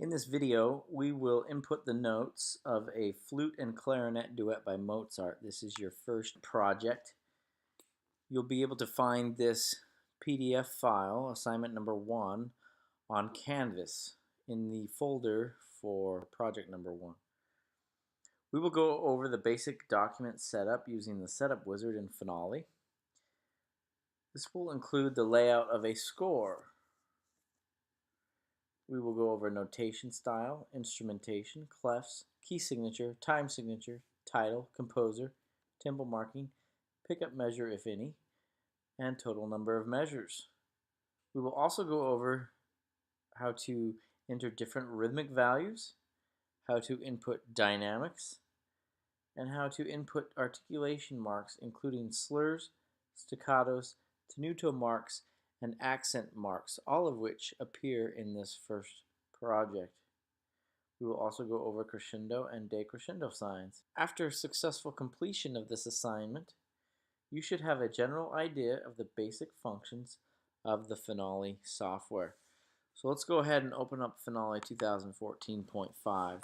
In this video, we will input the notes of a flute and clarinet duet by Mozart. This is your first project. You'll be able to find this PDF file, assignment number 1, on Canvas in the folder for project number 1. We will go over the basic document setup using the setup wizard in Finale. This will include the layout of a score. We will go over notation style, instrumentation, clefs, key signature, time signature, title, composer, tempo marking, pickup measure if any, and total number of measures. We will also go over how to enter different rhythmic values, how to input dynamics, and how to input articulation marks including slurs, staccatos, tenuto marks, and accent marks, all of which appear in this first project. We will also go over crescendo and decrescendo signs. After successful completion of this assignment, you should have a general idea of the basic functions of the Finale software. So let's go ahead and open up Finale 2014.5.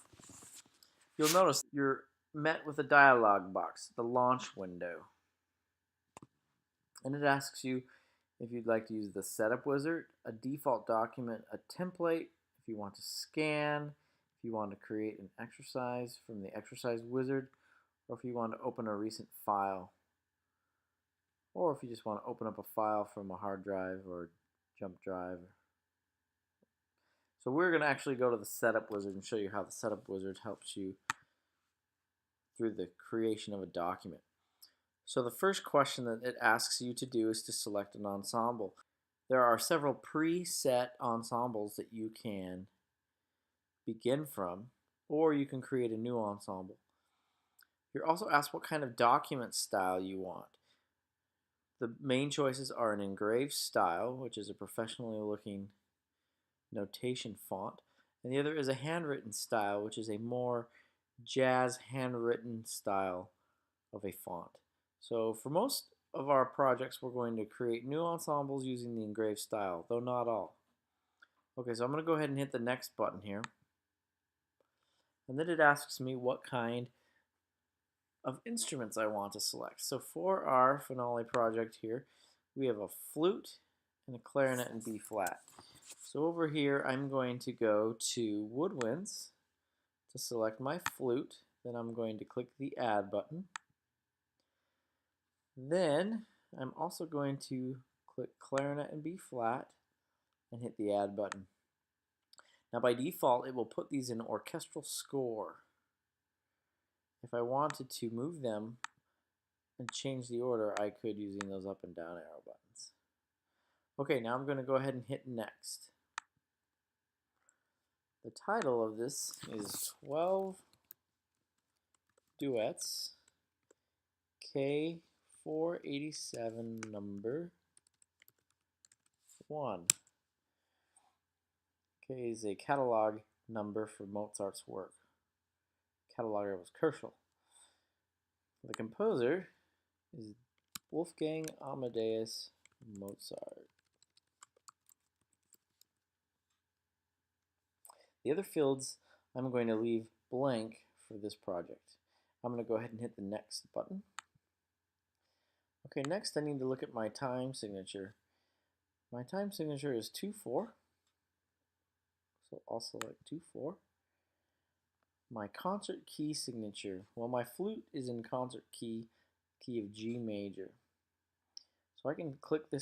You'll notice you're met with a dialog box, the launch window. And it asks you if you'd like to use the setup wizard, a default document, a template, if you want to scan, if you want to create an exercise from the exercise wizard, or if you want to open a recent file, or if you just want to open up a file from a hard drive or jump drive. So we're going to actually go to the setup wizard and show you how the setup wizard helps you through the creation of a document. So the first question that it asks you to do is to select an ensemble. There are several preset ensembles that you can begin from, or you can create a new ensemble. You're also asked what kind of document style you want. The main choices are an engraved style, which is a professionally looking notation font, and the other is a handwritten style, which is a more jazz handwritten style of a font. So for most of our projects, we're going to create new ensembles using the engraved style, though not all. Okay, so I'm going to go ahead and hit the next button here. And then it asks me what kind of instruments I want to select. So for our Finale project here, we have a flute and a clarinet in B flat. So over here, I'm going to go to Woodwinds to select my flute. Then I'm going to click the Add button. Then I'm also going to click clarinet and B flat and hit the Add button. Now by default, it will put these in orchestral score. If I wanted to move them and change the order, I could using those up and down arrow buttons. Okay, now I'm going to go ahead and hit Next. The title of this is 12 Duets K487 number 1. K is a catalog number for Mozart's work. Cataloger was Kerschel. The composer is Wolfgang Amadeus Mozart. The other fields I'm going to leave blank for this project. I'm going to go ahead and hit the Next button. Okay, next I need to look at my time signature. My time signature is 2/4. So I'll select 2/4. My concert key signature. Well, my flute is in concert key of G major. So I can click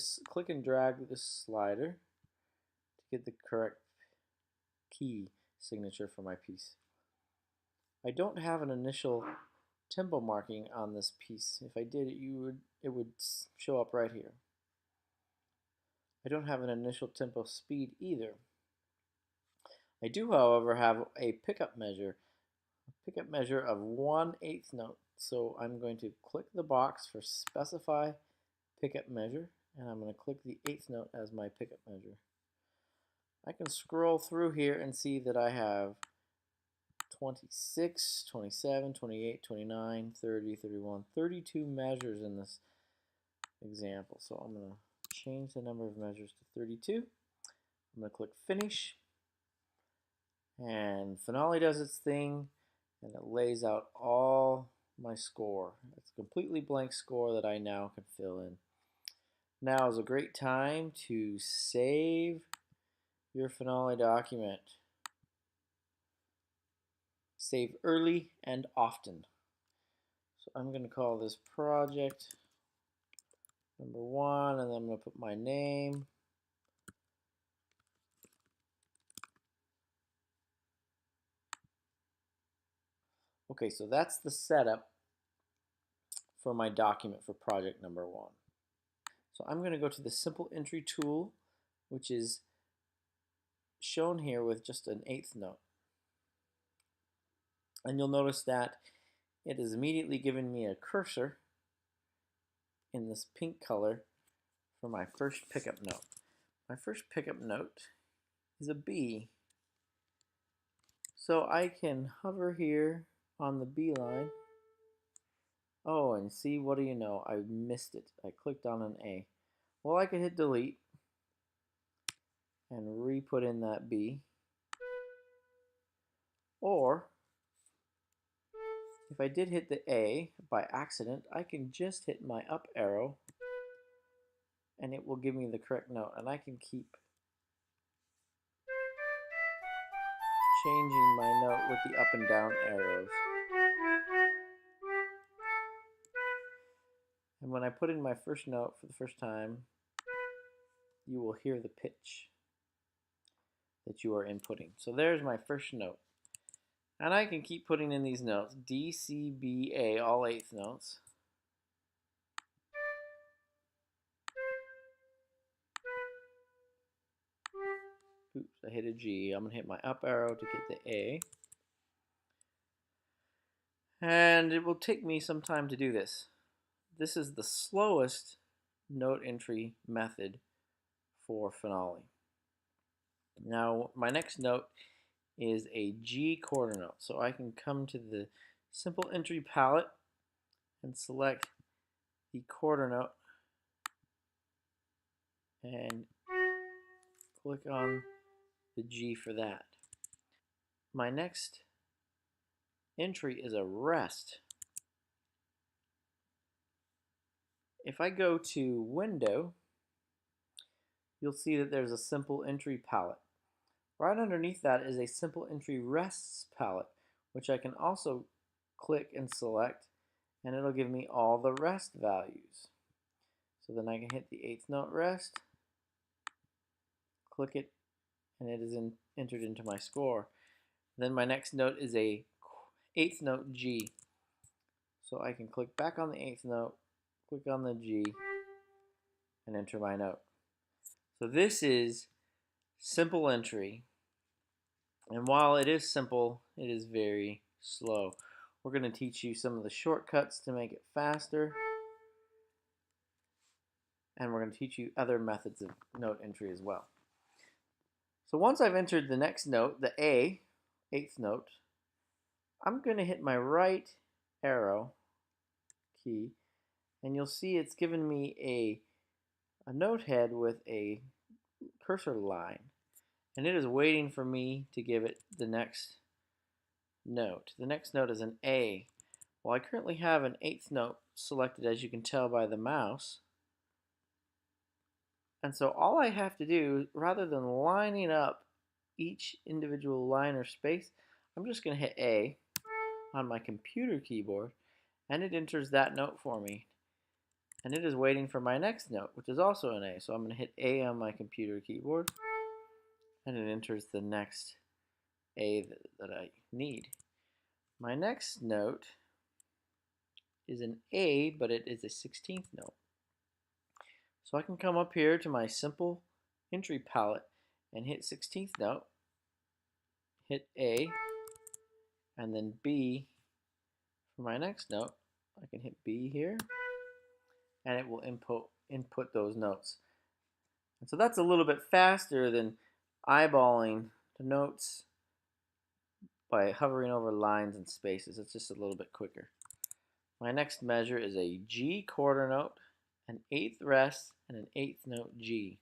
and drag this slider to get the correct key signature for my piece. I don't have an initial tempo marking on this piece. If I did, it would show up right here. I don't have an initial tempo speed either. I do, however, have a pickup measure of 1/8 note. So I'm going to click the box for specify pickup measure, and I'm going to click the 1/8 note as my pickup measure. I can scroll through here and see that I have 26, 27, 28, 29, 30, 31, 32 measures in this example. So I'm going to change the number of measures to 32. I'm going to click Finish. And Finale does its thing, and it lays out all my score. It's a completely blank score that I now can fill in. Now is a great time to save your Finale document. Save early and often. So I'm going to call this project number 1, and then I'm going to put my name. Okay, so that's the setup for my document for project number 1. So I'm going to go to the simple entry tool, which is shown here with just an 8th note. And you'll notice that it has immediately given me a cursor in this pink color for my first pickup note. My first pickup note is a B. So I can hover here on the B line. Oh, and see, what do you know? I missed it. I clicked on an A. Well, I could hit delete and re-put in that B. Or, if I did hit the A by accident, I can just hit my up arrow and it will give me the correct note. And I can keep changing my note with the up and down arrows. And when I put in my first note for the first time, you will hear the pitch that you are inputting. So there's my first note. And I can keep putting in these notes, D, C, B, A, all 8th notes. Oops, I hit a G. I'm going to hit my up arrow to get the A. And it will take me some time to do this. This is the slowest note entry method for Finale. Now, my next note is a G quarter note. So I can come to the simple entry palette and select the quarter note and click on the G for that. My next entry is a rest. If I go to Window, you'll see that there's a simple entry palette. Right underneath that is a simple entry rests palette, which I can also click and select, and it'll give me all the rest values. So then I can hit the 8th note rest, click it, and it is entered into my score. Then my next note is a 8th note G. So I can click back on the 8th note, click on the G, and enter my note. So this is simple entry. And while it is simple, it is very slow. We're going to teach you some of the shortcuts to make it faster. And we're going to teach you other methods of note entry as well. So once I've entered the next note, the A, 8th note, I'm going to hit my right arrow key, and you'll see it's given me a note head with a cursor line. And it is waiting for me to give it the next note. The next note is an A. Well, I currently have an 8th note selected, as you can tell by the mouse. And so all I have to do, rather than lining up each individual line or space, I'm just going to hit A on my computer keyboard, and it enters that note for me. And it is waiting for my next note, which is also an A. So I'm going to hit A on my computer keyboard, and it enters the next A that I need. My next note is an A, but it is a 16th note. So I can come up here to my simple entry palette and hit 16th note, hit A, and then B for my next note. I can hit B here, and it will input those notes. And so that's a little bit faster than eyeballing the notes by hovering over lines and spaces. It's just a little bit quicker. My next measure is a G quarter note, an 8th rest, and an 8th note G.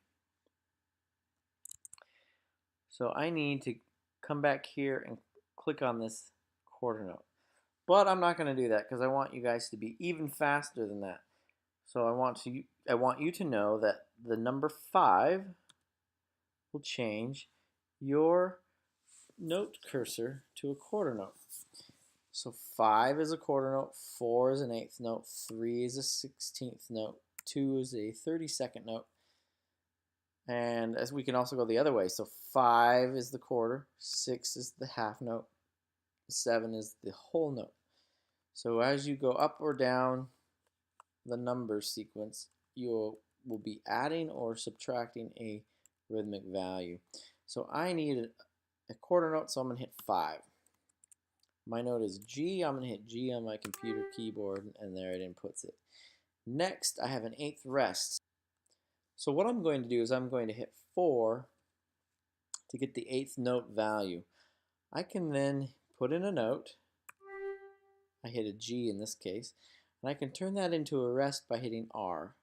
So I need to come back here and click on this quarter note. But I'm not going to do that because I want you guys to be even faster than that. So I want you to know that the number 5 will change your note cursor to a quarter note. So 5 is a quarter note, 4 is an 8th note, 3 is a 16th note, 2 is a 32nd note. And as we can also go the other way. So 5 is the quarter, 6 is the half note, 7 is the whole note. So as you go up or down the number sequence, you will be adding or subtracting a rhythmic value. So I need a quarter note, so I'm going to hit 5. My note is G. I'm going to hit G on my computer keyboard, and there it inputs it. Next, I have an 8th rest. So what I'm going to do is I'm going to hit 4 to get the 8th note value. I can then put in a note. I hit a G in this case, and I can turn that into a rest by hitting R.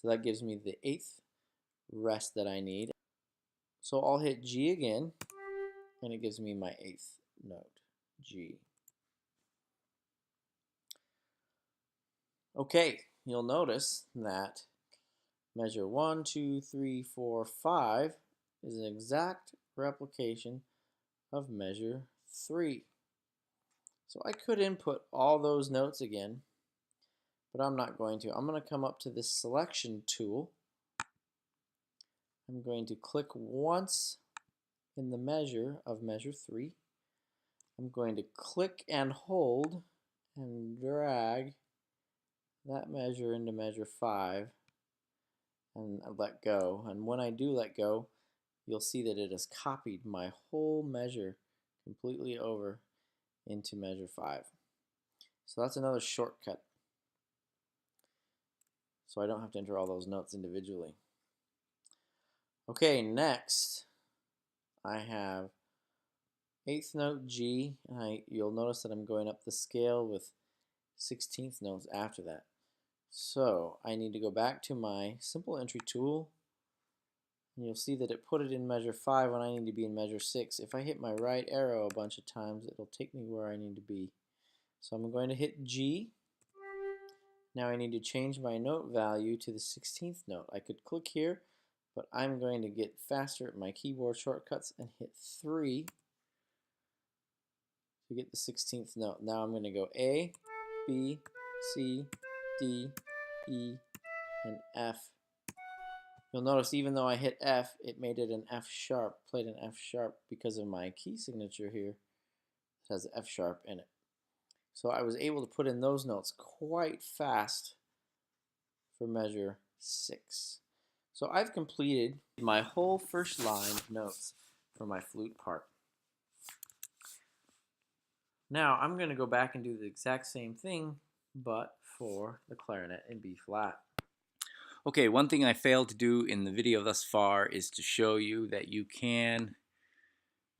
So that gives me the 8th rest that I need. So I'll hit G again, and it gives me my 8th note, G. Okay, you'll notice that measure 1, 2, 3, 4, 5 is an exact replication of measure 3. So I could input all those notes again, but I'm not going to. I'm going to come up to this selection tool. I'm going to click once in the measure of measure 3. I'm going to click and hold and drag that measure into measure 5 and let go. And when I do let go, you'll see that it has copied my whole measure completely over into measure 5. So that's another shortcut. So I don't have to enter all those notes individually. Okay, next I have 8th note G, and you'll notice that I'm going up the scale with 16th notes after that. So I need to go back to my simple entry tool, and you'll see that it put it in measure 5 when I need to be in measure 6. If I hit my right arrow a bunch of times, it'll take me where I need to be. So I'm going to hit G. Now I need to change my note value to the 16th note. I could click here, but I'm going to get faster at my keyboard shortcuts and hit 3 to get the 16th note. Now I'm going to go A, B, C, D, E, and F. You'll notice even though I hit F, it made it an F sharp, played an F sharp because of my key signature here. It has F sharp in it. So I was able to put in those notes quite fast for measure 6. So I've completed my whole first line of notes for my flute part. Now I'm going to go back and do the exact same thing, but for the clarinet in B flat. Okay, one thing I failed to do in the video thus far is to show you that you can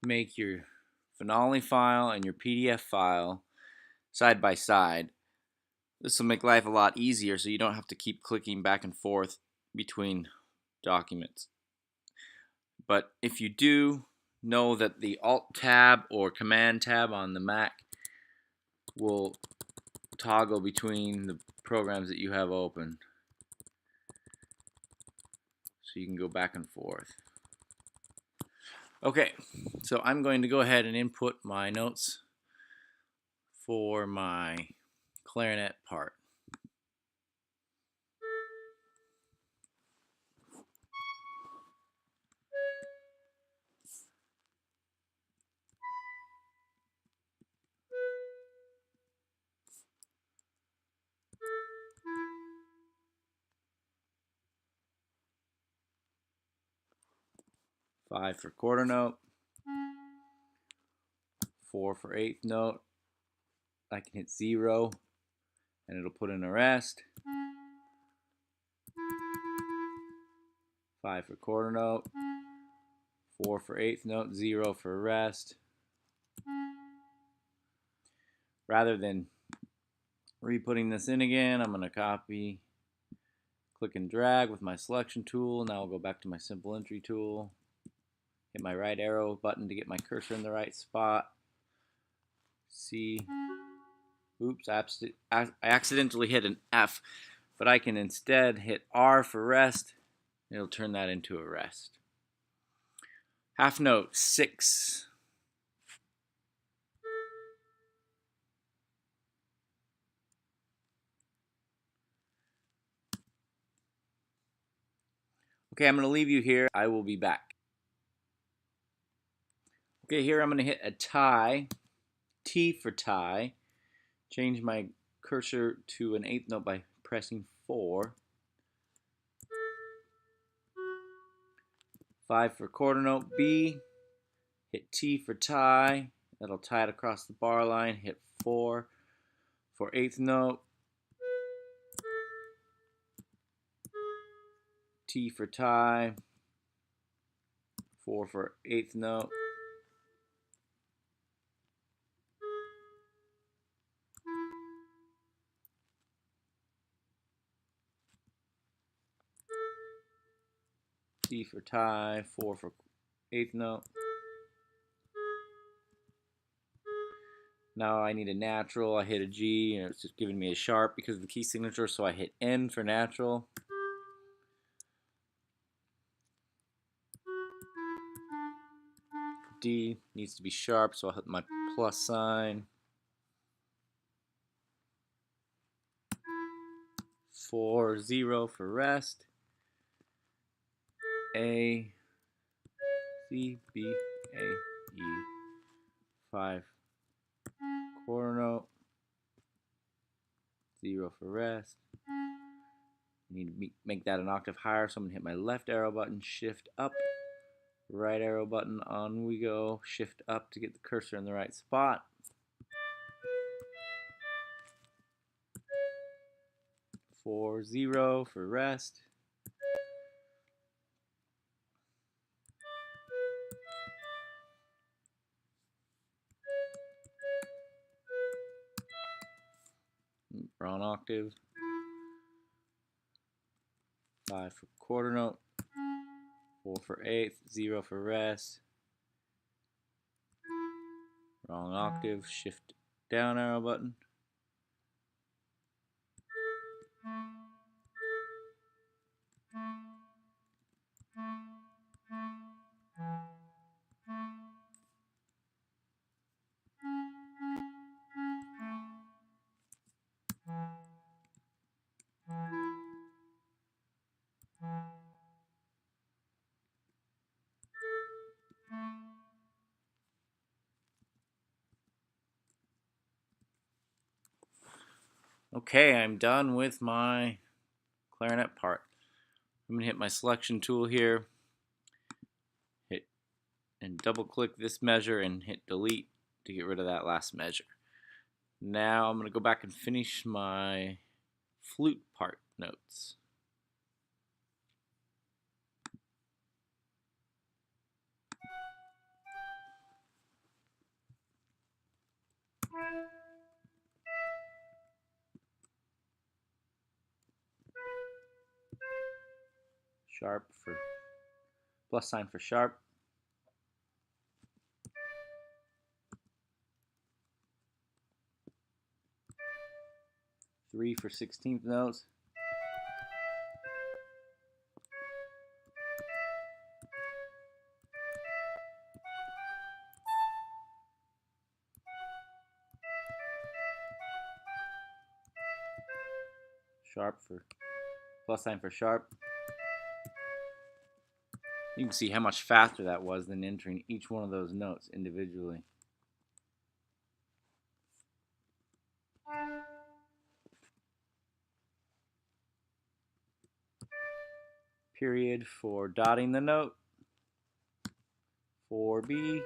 make your Finale file and your PDF file side by side. This will make life a lot easier so you don't have to keep clicking back and forth between documents. But if you do, know that the Alt tab or Command tab on the Mac will toggle between the programs that you have open. So you can go back and forth. Okay, so I'm going to go ahead and input my notes for my clarinet part. Five for quarter note, 4 for 8th note. I can hit 0 and it'll put in a rest. 5 for quarter note, 4 for 8th note, 0 for rest. Rather than re-putting this in again, I'm going to copy, click and drag with my selection tool. Now I'll go back to my simple entry tool, hit my right arrow button to get my cursor in the right spot. C. Oops, I accidentally hit an F, but I can instead hit R for rest. It'll turn that into a rest. Half note 6. Okay, I'm going to leave you here. I will be back. Okay, here I'm going to hit a tie, T for tie. Change my cursor to an eighth note by pressing 4. 5 for quarter note, B. Hit T for tie. That'll tie it across the bar line. Hit 4 for eighth note. T for tie. 4 for eighth note. T for tie. 4 for eighth note. Now I need a natural. I hit a G and it's just giving me a sharp because of the key signature, so I hit N for natural. D needs to be sharp, so I'll hit my plus sign. 4, 0 for rest. A, C, B, A, E. 5 quarter note. 0 for rest. I need to make that an octave higher, so I'm going to hit my left arrow button, shift up, right arrow button, on we go, shift up to get the cursor in the right spot. 4, 0 for rest. Wrong octave. 5 for quarter note. 4 for eighth. 0 for rest. Wrong octave. Shift down arrow button. Okay, I'm done with my clarinet part. I'm going to hit my selection tool here, hit and double click this measure and hit delete to get rid of that last measure. Now I'm going to go back and finish my flute part notes. Sharp for plus sign for sharp. 3 for 16th notes. Sharp for plus sign for sharp. You can see how much faster that was than entering each one of those notes individually. Period for dotting the note. 4B.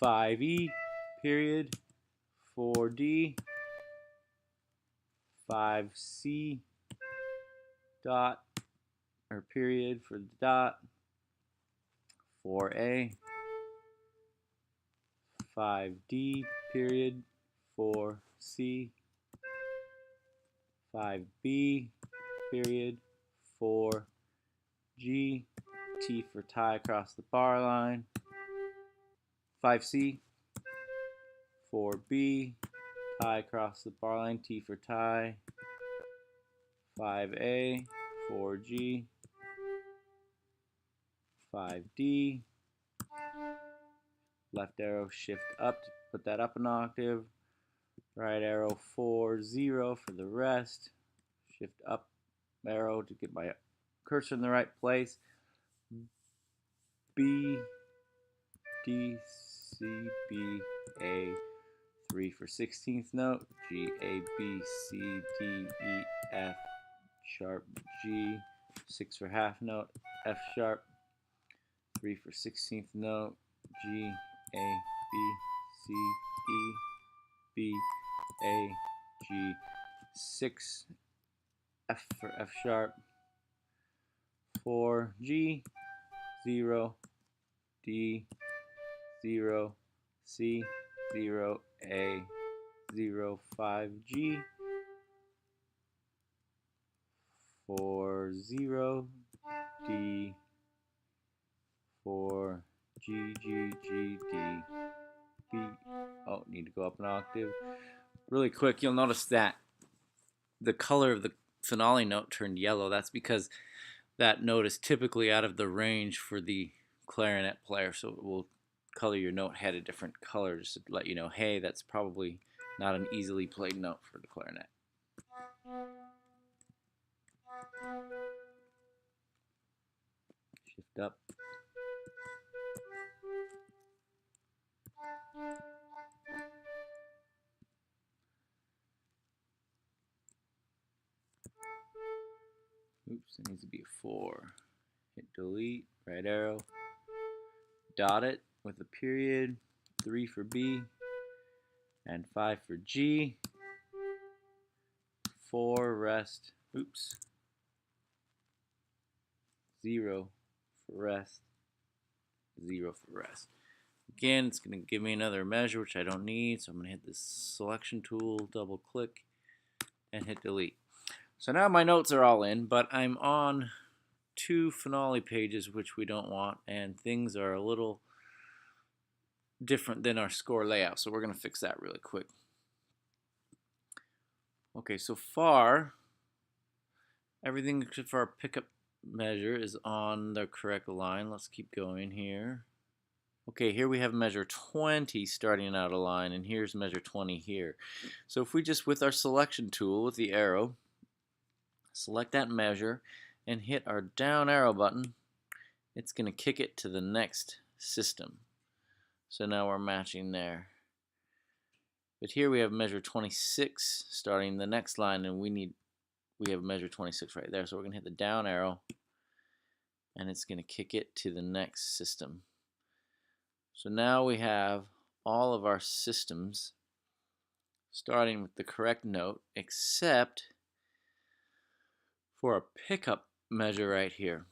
5E. Period. 4D. 5C. Dot or period for the dot. 4A. 5D. Period. 4C. 5B. Period. 4G. T for tie across the bar line. 5C, 4B, tie across the bar line, T for tie. 5A, 4G, 5D, left arrow shift up to put that up an octave, right arrow 4-0 for the rest, shift up arrow to get my cursor in the right place, B, D, C, B, A, 3 for 16th note, G, A, B, C, D, E, F, sharp, G, 6 for half note, F sharp, 3 for 16th note, G, A, B, C, E, B, A, G, 6, F for F sharp, 4, G, 0, D, 0, C, 0, A, 0, 5, G, 4, 0, D, 4, G, G, G, D, B. Oh, need to go up an octave. Really quick, you'll notice that the color of the finale note turned yellow. That's because that note is typically out of the range for the clarinet player, so it will color your note head a different color just to let you know, hey, that's probably not an easily played note for the clarinet. Shift up. Oops, it needs to be a 4. Hit delete, right arrow, dot it with a period, 3 for B, and 5 for G, 4 rest, oops, 0 for rest, 0 for rest. Again, it's going to give me another measure, which I don't need, so I'm going to hit this selection tool, double click, and hit delete. So now my notes are all in, but I'm on 2 finale pages, which we don't want, and things are a little different than our score layout, so we're going to fix that really quick. Okay, so far, everything except for our pickup measure is on the correct line. Let's keep going here. Okay, here we have measure 20 starting out a line, and here's measure 20 here. So if we just, with our selection tool, with the arrow, select that measure, and hit our down arrow button, it's going to kick it to the next system. So now we're matching there. But here we have measure 26 starting the next line, and we have measure 26 right there. So we're going to hit the down arrow, and it's going to kick it to the next system. So now we have all of our systems starting with the correct note, except for a pickup measure right here.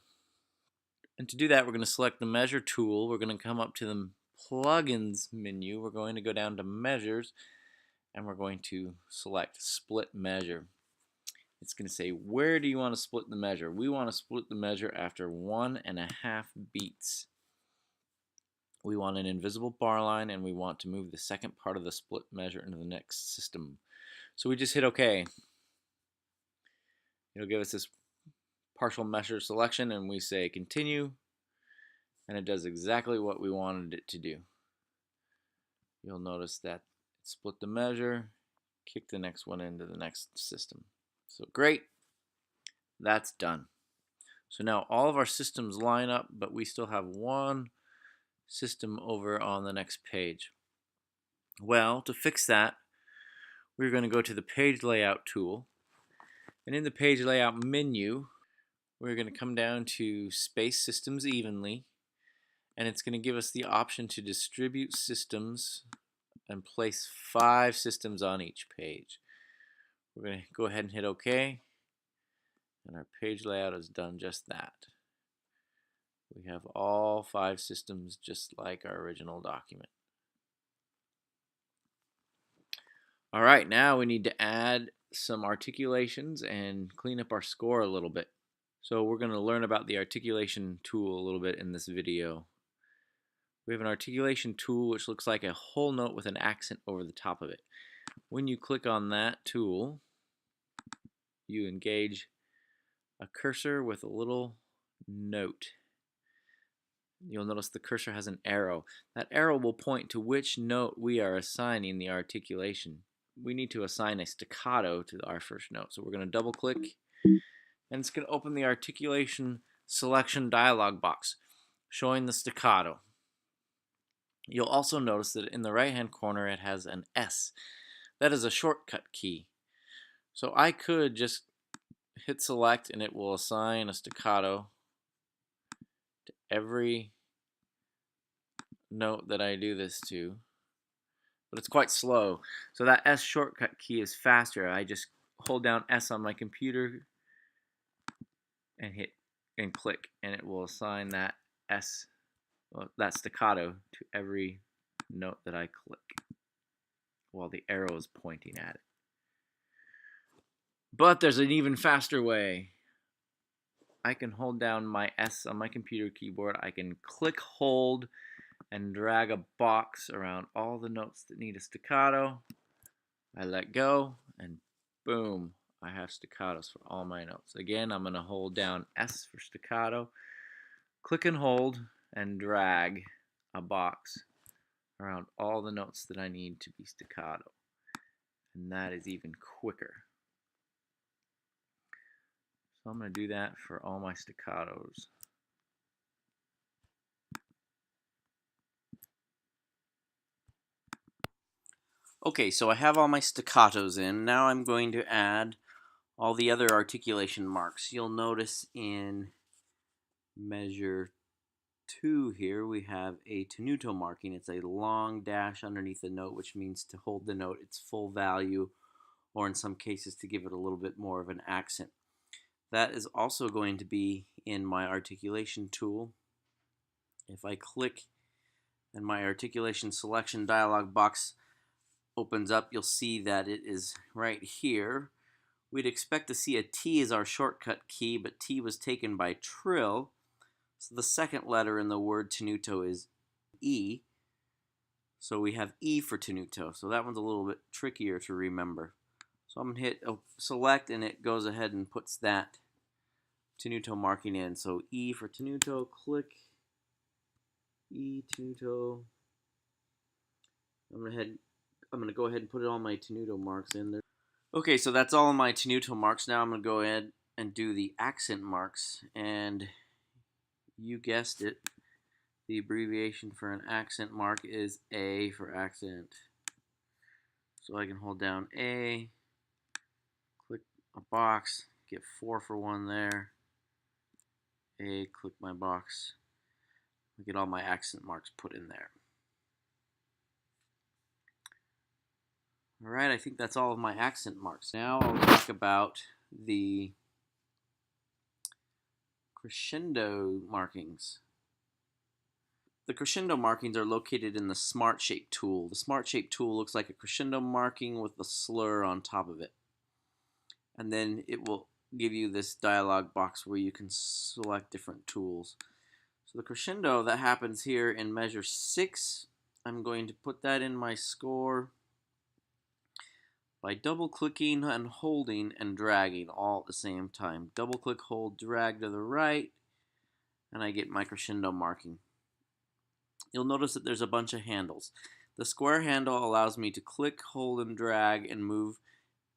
And to do that, we're going to select the measure tool. We're going to come up to the plugins menu. We're going to go down to measures, and we're going to select split measure. It's going to say, where do you want to split the measure? We want to split the measure after 1.5 beats. We want an invisible bar line, and we want to move the second part of the split measure into the next system. So we just hit OK. It'll give us this partial measure selection, and we say continue, and it does exactly what we wanted it to do. You'll notice that it split the measure, kicked the next one into the next system. So great, that's done. So now all of our systems line up, but we still have one system over on the next page. Well, to fix that, we're going to go to the page layout tool, and in the page layout menu, we're going to come down to space systems evenly, and it's going to give us the option to distribute systems and place 5 systems on each page. We're going to go ahead and hit OK, and our page layout has done just that. We have all 5 systems just like our original document. Alright, now we need to add some articulations and clean up our score a little bit. So we're going to learn about the articulation tool a little bit in this video. We have an articulation tool which looks like a whole note with an accent over the top of it. When you click on that tool, you engage a cursor with a little note. You'll notice the cursor has an arrow. That arrow will point to which note we are assigning the articulation. We need to assign a staccato to our first note. So we're going to double click, and it's going to open the articulation selection dialog box showing the staccato. You'll also notice that in the right hand corner it has an S. That is a shortcut key. So I could just hit select and it will assign a staccato to every note that I do this to, but it's quite slow. So that S shortcut key is faster. I just hold down S on my computer and hit and click, and it will assign that S, that staccato, to every note that I click while the arrow is pointing at it. But there's an even faster way. I can hold down my S on my computer keyboard. I can click, hold, and drag a box around all the notes that need a staccato. I let go, and boom, I have staccatos for all my notes. Again, I'm going to hold down S for staccato, click and hold, and drag a box around all the notes that I need to be staccato. And that is even quicker. So I'm going to do that for all my staccatos. Okay, so I have all my staccatos in. Now I'm going to add all the other articulation marks. You'll notice in measure 2 here we have a tenuto marking. It's a long dash underneath the note, which means to hold the note its full value, or in some cases to give it a little bit more of an accent. That is also going to be in my articulation tool. If I click and my articulation selection dialog box opens up, you'll see that it is right here. We'd expect to see a T as our shortcut key, but T was taken by trill. So the second letter in the word tenuto is E. So we have E for tenuto. So that one's a little bit trickier to remember. So I'm going to hit select, and it goes ahead and puts that tenuto marking in. So E for tenuto, click, E tenuto. I'm going to go ahead and put all my tenuto marks in there. Okay, so that's all of my tenuto marks. Now I'm going to go ahead and do the accent marks. And you guessed it, the abbreviation for an accent mark is A for accent. So I can hold down A, click a box, get 4 for 1 there. A, click my box, get all my accent marks put in there. Alright, I think that's all of my accent marks. Now I'll talk about the crescendo markings. The crescendo markings are located in the Smart Shape tool. The Smart Shape tool looks like a crescendo marking with a slur on top of it. And then it will give you this dialog box where you can select different tools. So the crescendo that happens here in measure 6, I'm going to put that in my score by double clicking and holding and dragging all at the same time. Double click, hold, drag to the right, and I get my crescendo marking. You'll notice that there's a bunch of handles. The square handle allows me to click, hold, and drag and move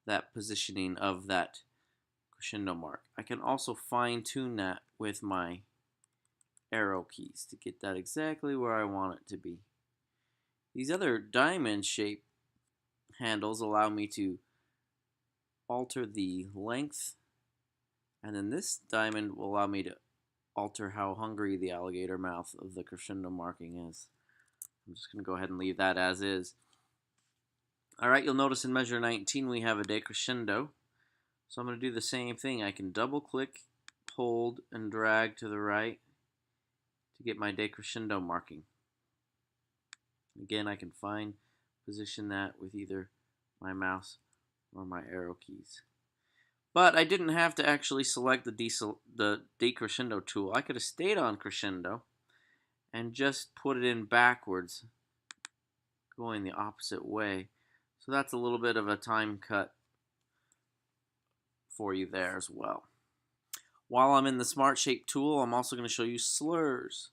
that positioning of that crescendo mark. I can also fine-tune that with my arrow keys to get that exactly where I want it to be. These other diamond shape handles allow me to alter the length, and then this diamond will allow me to alter how hungry the alligator mouth of the crescendo marking is. I'm just going to go ahead and leave that as is. Alright, you'll notice in measure 19 we have a decrescendo. So I'm going to do the same thing. I can double click, hold, and drag to the right to get my decrescendo marking. Again, I can position that with either my mouse or my arrow keys. But I didn't have to actually select the decrescendo tool. I could have stayed on crescendo and just put it in backwards, going the opposite way. So that's a little bit of a time cut for you there as well. While I'm in the Smart Shape tool, I'm also going to show you slurs.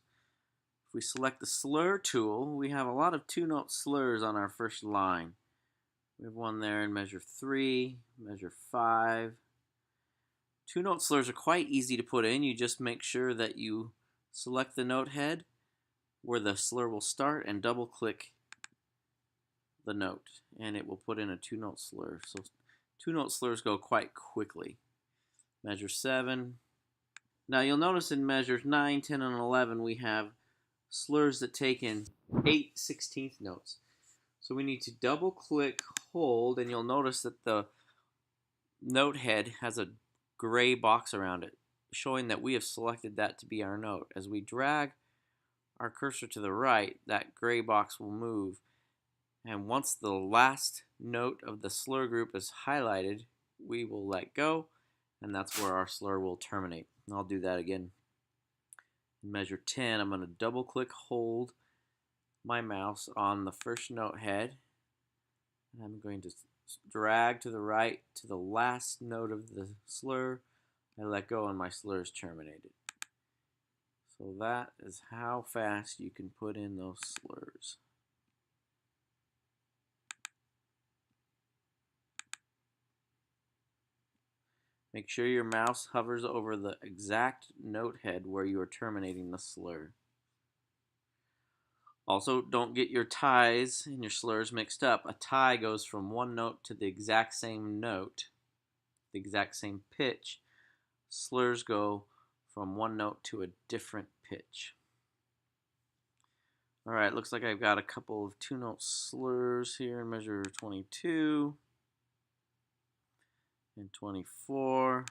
If we select the slur tool, we have a lot of two-note slurs on our first line. We have one there in measure 3, measure 5. Two-note slurs are quite easy to put in. You just make sure that you select the note head where the slur will start and double-click the note, and it will put in a two-note slur. So two-note slurs go quite quickly. Measure 7. Now you'll notice in measures 9, 10, and 11 we have slurs that take in 8/16 notes. So we need to double-click, hold, and you'll notice that the note head has a gray box around it, showing that we have selected that to be our note. As we drag our cursor to the right, that gray box will move. And once the last note of the slur group is highlighted, we will let go, and that's where our slur will terminate. And I'll do that again. In measure 10, I'm going to double click, hold my mouse on the first note head, and I'm going to drag to the right to the last note of the slur. I let go and my slur is terminated. So that is how fast you can put in those slurs. Make sure your mouse hovers over the exact note head where you are terminating the slur. Also, don't get your ties and your slurs mixed up. A tie goes from one note to the exact same note, the exact same pitch. Slurs go from one note to a different pitch. Alright, looks like I've got a couple of two-note slurs here in measure 22 and 24.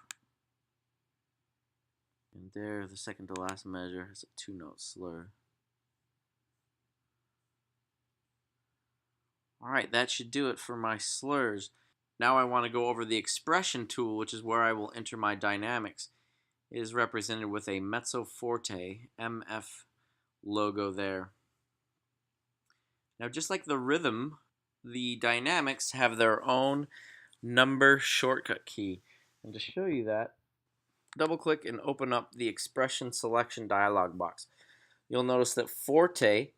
And there, the second to last measure has a two-note slur. Alright, that should do it for my slurs. Now I want to go over the expression tool, which is where I will enter my dynamics. It is represented with a mezzo forte, MF logo there. Now just like the rhythm, the dynamics have their own number shortcut key. And to show you that, double click and open up the expression selection dialog box. You'll notice that forte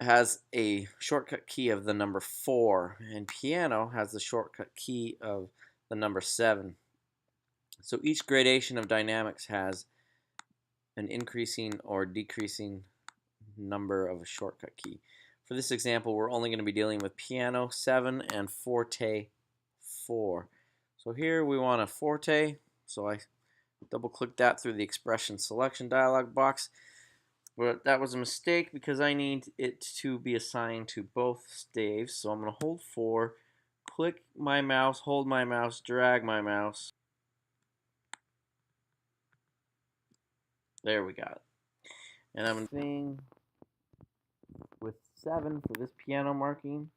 has a shortcut key of the number 4, and piano has the shortcut key of the number 7. So each gradation of dynamics has an increasing or decreasing number of a shortcut key. For this example, we're only going to be dealing with piano 7 and forte 4. So here we want a forte, so I double click that through the expression selection dialog box. But that was a mistake because I need it to be assigned to both staves. So I'm going to hold 4, click my mouse, hold my mouse, drag my mouse. There we got it. And I'm going to sing with 7 for this piano marking.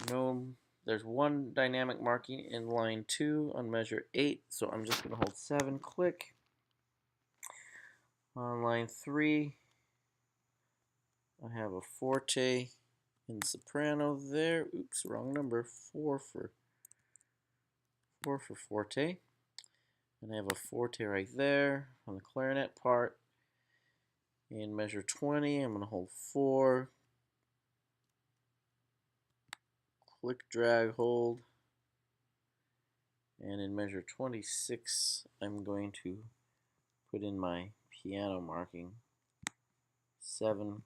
No, there's one dynamic marking in line 2 on measure 8. So I'm just going to hold 7, click. On line 3, I have a forte and soprano there. Oops, wrong number. 4 for forte. And I have a forte right there on the clarinet part. In measure 20, I'm going to hold 4. Click, drag, hold. And in measure 26, I'm going to put in my piano marking. 7.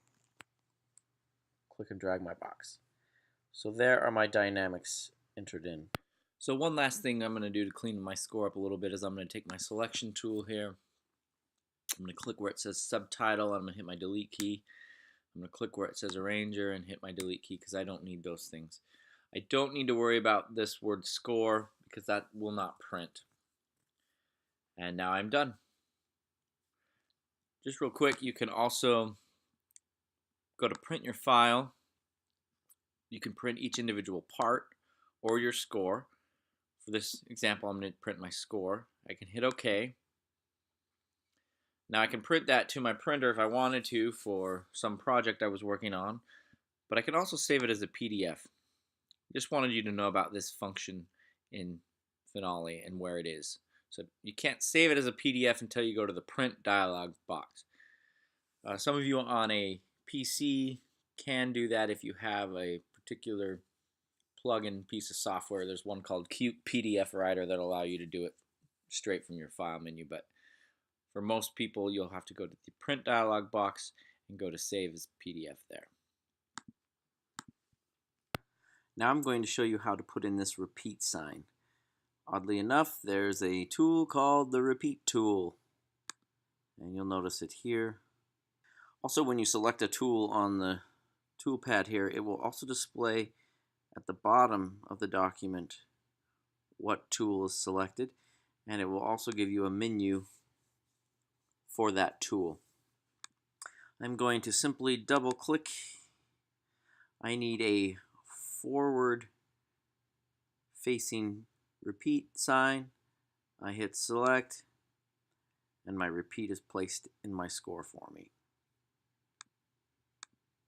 Click and drag my box. So there are my dynamics entered in. So one last thing I'm going to do to clean my score up a little bit is I'm going to take my selection tool here. I'm going to click where it says subtitle. I'm going to hit my delete key. I'm going to click where it says arranger and hit my delete key because I don't need those things. I don't need to worry about this word score because that will not print. And now I'm done. Just real quick, you can also go to print your file. You can print each individual part or your score. For this example, I'm going to print my score. I can hit OK. Now I can print that to my printer if I wanted to for some project I was working on, but I can also save it as a PDF. Just wanted you to know about this function in Finale and where it is. So you can't save it as a PDF until you go to the print dialog box. Some of you on a PC can do that if you have a particular plug-in piece of software. There's one called Qt PDF Writer that'll allow you to do it straight from your file menu, but for most people you'll have to go to the print dialog box and go to save as PDF there. Now I'm going to show you how to put in this repeat sign. Oddly enough, there's a tool called the repeat tool, and you'll notice it here. Also, when you select a tool on the toolpad here, it will also display at the bottom of the document what tool is selected, and it will also give you a menu for that tool. I'm going to simply double click. I need a forward facing repeat sign. I hit select, and my repeat is placed in my score for me.